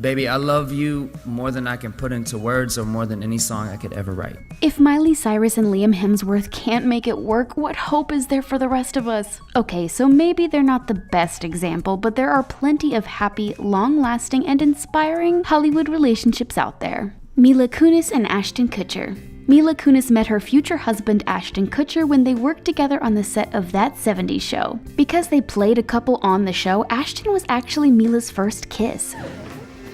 Baby, I love you more than I can put into words or more than any song I could ever write. If Miley Cyrus and Liam Hemsworth can't make it work, what hope is there for the rest of us? Okay, so maybe they're not the best example, but there are plenty of happy, long-lasting, and inspiring Hollywood relationships out there. Mila Kunis and Ashton Kutcher. Mila Kunis met her future husband Ashton Kutcher when they worked together on the set of That 70s Show. Because they played a couple on the show, Ashton was actually Mila's first kiss.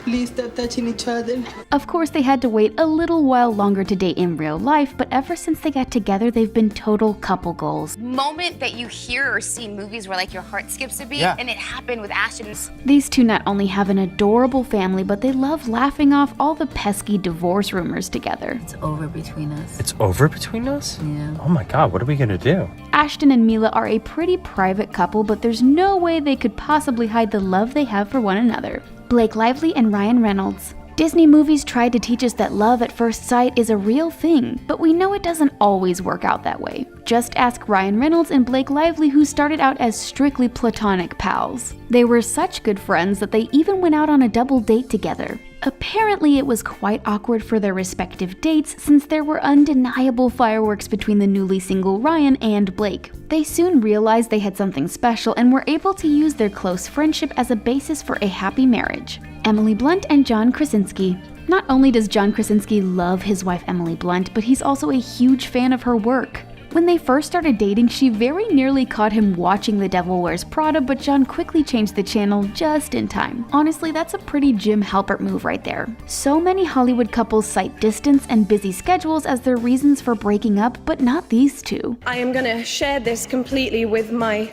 Please stop touching each other. Of course, they had to wait a little while longer to date in real life, but ever since they got together, they've been total couple goals. Moment that you hear or see movies where like your heart skips a beat, and it happened with Ashton's. These two not only have an adorable family, but they love laughing off all the pesky divorce rumors together. It's over between us. It's over between us? Yeah. Oh my god, what are we gonna do? Ashton and Mila are a pretty private couple, but there's no way they could possibly hide the love they have for one another. Blake Lively and Ryan Reynolds. Disney movies tried to teach us that love at first sight is a real thing, but we know it doesn't always work out that way. Just ask Ryan Reynolds and Blake Lively, who started out as strictly platonic pals. They were such good friends that they even went out on a double date together. Apparently, it was quite awkward for their respective dates since there were undeniable fireworks between the newly single Ryan and Blake. They soon realized they had something special and were able to use their close friendship as a basis for a happy marriage. Emily Blunt and John Krasinski. Not only does John Krasinski love his wife Emily Blunt, but he's also a huge fan of her work. When they first started dating, she very nearly caught him watching The Devil Wears Prada, but John quickly changed the channel just in time. Honestly, that's a pretty Jim Halpert move right there. So many Hollywood couples cite distance and busy schedules as their reasons for breaking up, but not these two. I am gonna share this completely with my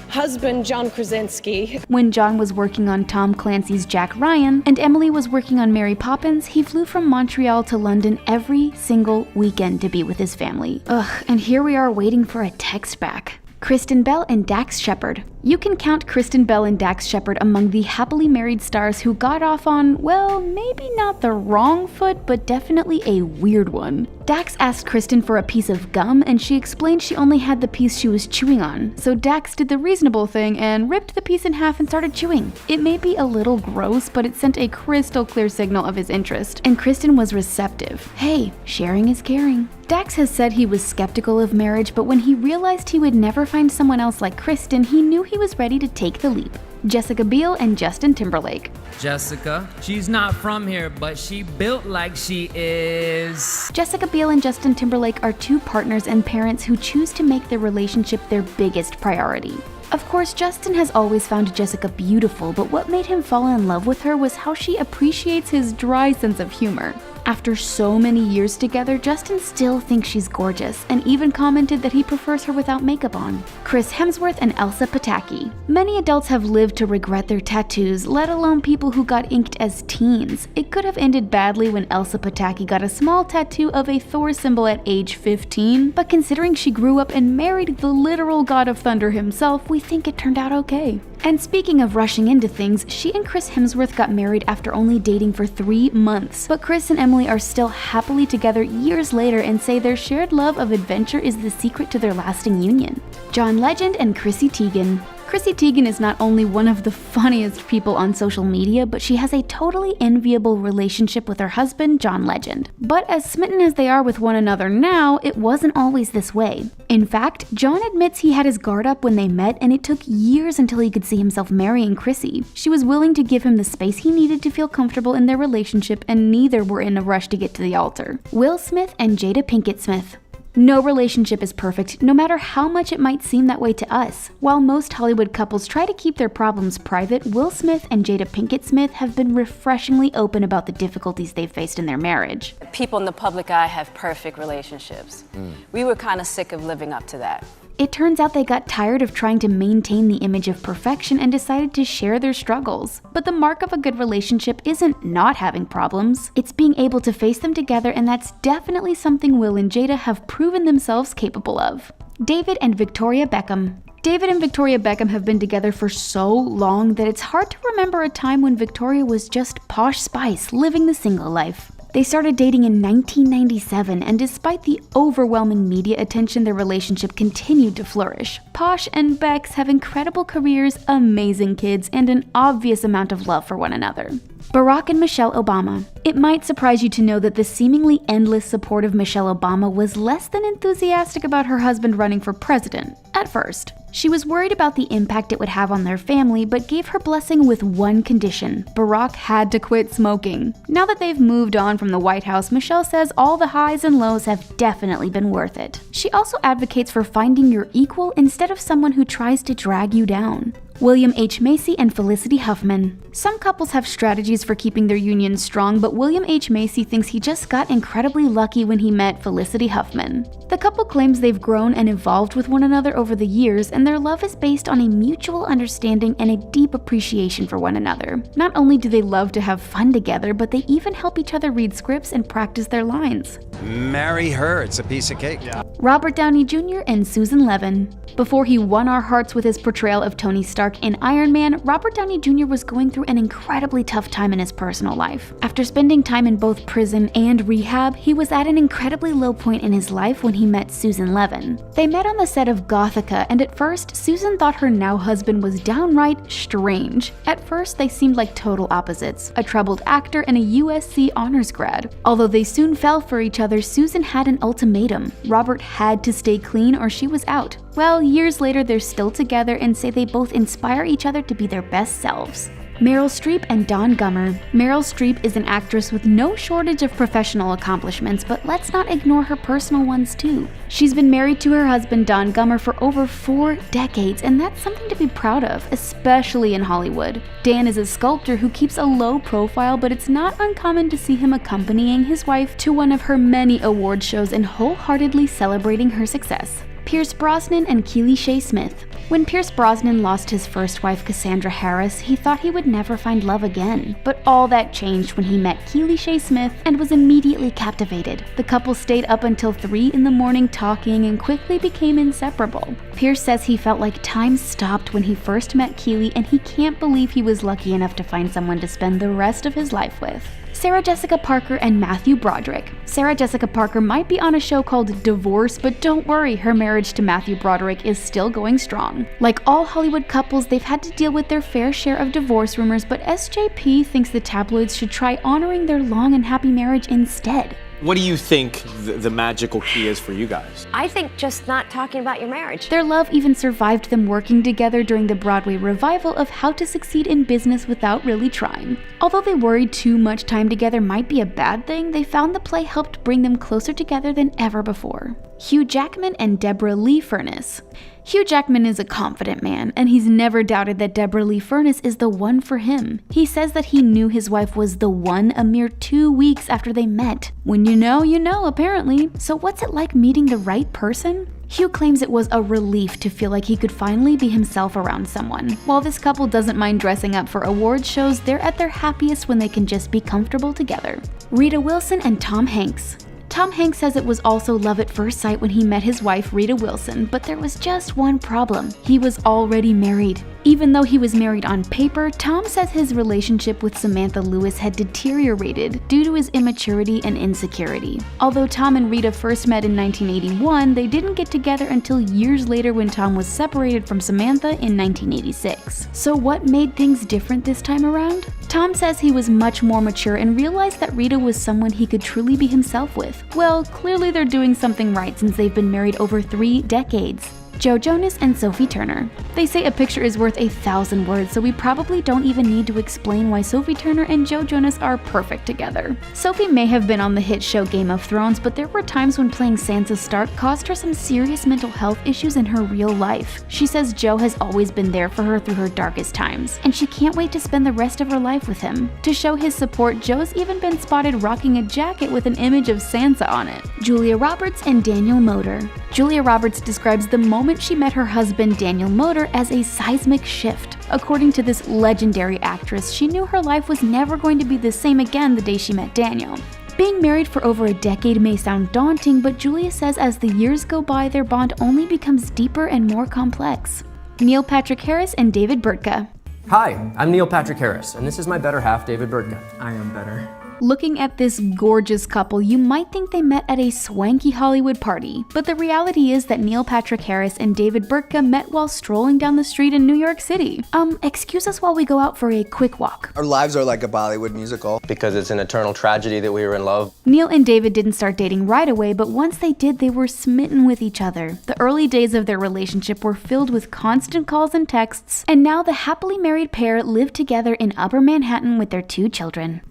husband, John Krasinski. When John was working on Tom Clancy's Jack Ryan and Emily was working on Mary Poppins, he flew from Montreal to London every single weekend to be with his family. Ugh, and here we are waiting for a text back. Kristen Bell and Dax Shepard. You can count Kristen Bell and Dax Shepard among the happily married stars who got off on, well, maybe not the wrong foot, but definitely a weird one. Dax asked Kristen for a piece of gum, and she explained she only had the piece she was chewing on. So Dax did the reasonable thing and ripped the piece in half and started chewing. It may be a little gross, but it sent a crystal clear signal of his interest, and Kristen was receptive. Hey, sharing is caring. Dax has said he was skeptical of marriage, but when he realized he would never find someone else like Kristen, he knew he was ready to take the leap. Jessica Biel and Justin Timberlake. Jessica, she's not from here, but she built like she is. Jessica Biel and Justin Timberlake are two partners and parents who choose to make their relationship their biggest priority. Of course, Justin has always found Jessica beautiful, but what made him fall in love with her was how she appreciates his dry sense of humor. After so many years together, Justin still thinks she's gorgeous, and even commented that he prefers her without makeup on. Chris Hemsworth and Elsa Pataky. Many adults have lived to regret their tattoos, let alone people who got inked as teens. It could have ended badly when Elsa Pataky got a small tattoo of a Thor symbol at age 15, but considering she grew up and married the literal god of thunder himself, we think it turned out okay. And speaking of rushing into things, she and Chris Hemsworth got married after only dating for 3 months. But Chris and Emily are still happily together years later and say their shared love of adventure is the secret to their lasting union. John Legend and Chrissy Teigen. Chrissy Teigen is not only one of the funniest people on social media, but she has a totally enviable relationship with her husband, John Legend. But as smitten as they are with one another now, it wasn't always this way. In fact, John admits he had his guard up when they met, and it took years until he could see himself marrying Chrissy. She was willing to give him the space he needed to feel comfortable in their relationship, and neither were in a rush to get to the altar. Will Smith and Jada Pinkett Smith. No relationship is perfect, no matter how much it might seem that way to us. While most Hollywood couples try to keep their problems private, Will Smith and Jada Pinkett Smith have been refreshingly open about the difficulties they've faced in their marriage. People in the public eye have perfect relationships. We were kind of sick of living up to that. It turns out they got tired of trying to maintain the image of perfection and decided to share their struggles. But the mark of a good relationship isn't not having problems, it's being able to face them together, and that's definitely something Will and Jada have proven themselves capable of. David and Victoria Beckham. David and Victoria Beckham have been together for so long that it's hard to remember a time when Victoria was just posh spice living the single life. They started dating in 1997, and despite the overwhelming media attention, their relationship continued to flourish. Posh and Bex have incredible careers, amazing kids, and an obvious amount of love for one another. Barack and Michelle Obama. It might surprise you to know that the seemingly endless support of Michelle Obama was less than enthusiastic about her husband running for president, at first. She was worried about the impact it would have on their family, but gave her blessing with one condition: Barack had to quit smoking. Now that they've moved on from the White House, Michelle says all the highs and lows have definitely been worth it. She also advocates for finding your equal instead of someone who tries to drag you down. William H. Macy and Felicity Huffman. Some couples have strategies for keeping their union strong, but William H. Macy thinks he just got incredibly lucky when he met Felicity Huffman. The couple claims they've grown and evolved with one another over the years, and their love is based on a mutual understanding and a deep appreciation for one another. Not only do they love to have fun together, but they even help each other read scripts and practice their lines. Marry her, it's a piece of cake. Robert Downey Jr. and Susan Levin. Before he won our hearts with his portrayal of Tony Stark in Iron Man, Robert Downey Jr. was going through an incredibly tough time in his personal life. After spending time in both prison and rehab, he was at an incredibly low point in his life when he met Susan Levin. They met on the set of Gothica, and at first, Susan thought her now husband was downright strange. At first, they seemed like total opposites, a troubled actor and a USC honors grad. Although they soon fell for each other, Susan had an ultimatum. Robert had to stay clean or she was out. Well, years later, they're still together and say they both inspire each other to be their best selves. Meryl Streep and Don Gummer. Meryl Streep is an actress with no shortage of professional accomplishments, but let's not ignore her personal ones too. She's been married to her husband Don Gummer for over 4 decades, and that's something to be proud of, especially in Hollywood. Dan is a sculptor who keeps a low profile, but it's not uncommon to see him accompanying his wife to one of her many award shows and wholeheartedly celebrating her success. Pierce Brosnan and Keely Shea Smith. When Pierce Brosnan lost his first wife, Cassandra Harris, he thought he would never find love again. But all that changed when he met Keely Shea Smith and was immediately captivated. The couple stayed up until 3 in the morning talking and quickly became inseparable. Pierce says he felt like time stopped when he first met Keely, and he can't believe he was lucky enough to find someone to spend the rest of his life with. Sarah Jessica Parker and Matthew Broderick. Sarah Jessica Parker might be on a show called Divorce, but don't worry, her marriage to Matthew Broderick is still going strong. Like all Hollywood couples, they've had to deal with their fair share of divorce rumors, but SJP thinks the tabloids should try honoring their long and happy marriage instead. What do you think the magical key is for you guys? I think just not talking about your marriage. Their love even survived them working together during the Broadway revival of How to Succeed in Business Without Really Trying. Although they worried too much time together might be a bad thing, they found the play helped bring them closer together than ever before. Hugh Jackman and Deborah Lee Furness. Hugh Jackman is a confident man, and he's never doubted that Deborah Lee Furness is the one for him. He says that he knew his wife was the one a mere 2 weeks after they met. When you know, apparently. So what's it like meeting the right person? Hugh claims it was a relief to feel like he could finally be himself around someone. While this couple doesn't mind dressing up for award shows, they're at their happiest when they can just be comfortable together. Rita Wilson and Tom Hanks. Tom Hanks says it was also love at first sight when he met his wife Rita Wilson, but there was just one problem. He was already married. Even though he was married on paper, Tom says his relationship with Samantha Lewis had deteriorated due to his immaturity and insecurity. Although Tom and Rita first met in 1981, they didn't get together until years later when Tom was separated from Samantha in 1986. So what made things different this time around? Tom says he was much more mature and realized that Rita was someone he could truly be himself with. Well, clearly they're doing something right since they've been married over 3 decades. Joe Jonas and Sophie Turner. They say a picture is worth 1,000 words, so we probably don't even need to explain why Sophie Turner and Joe Jonas are perfect together. Sophie may have been on the hit show Game of Thrones, but there were times when playing Sansa Stark caused her some serious mental health issues in her real life. She says Joe has always been there for her through her darkest times, and she can't wait to spend the rest of her life with him. To show his support, Joe's even been spotted rocking a jacket with an image of Sansa on it. Julia Roberts and Daniel Moder. Julia Roberts describes the moment she met her husband Daniel Moder as a seismic shift. According to this legendary actress, she knew her life was never going to be the same again the day she met Daniel. Being married for over a decade may sound daunting, but Julia says as the years go by, their bond only becomes deeper and more complex. Neil Patrick Harris and David Burtka. Hi, I'm Neil Patrick Harris, and this is my better half, David Burtka. I am better. Looking at this gorgeous couple, you might think they met at a swanky Hollywood party, but the reality is that Neil Patrick Harris and David Burtka met while strolling down the street in New York City. Excuse us while we go out for a quick walk. Our lives are like a Bollywood musical. Because it's an eternal tragedy that we were in love. Neil and David didn't start dating right away, but once they did, they were smitten with each other. The early days of their relationship were filled with constant calls and texts, and now the happily married pair live together in Upper Manhattan with their 2 children.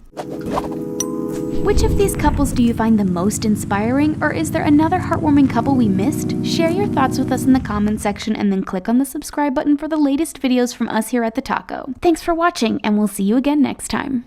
Which of these couples do you find the most inspiring, or is there another heartwarming couple we missed? Share your thoughts with us in the comments section and then click on the subscribe button for the latest videos from us here at The Taco. Thanks for watching, and we'll see you again next time.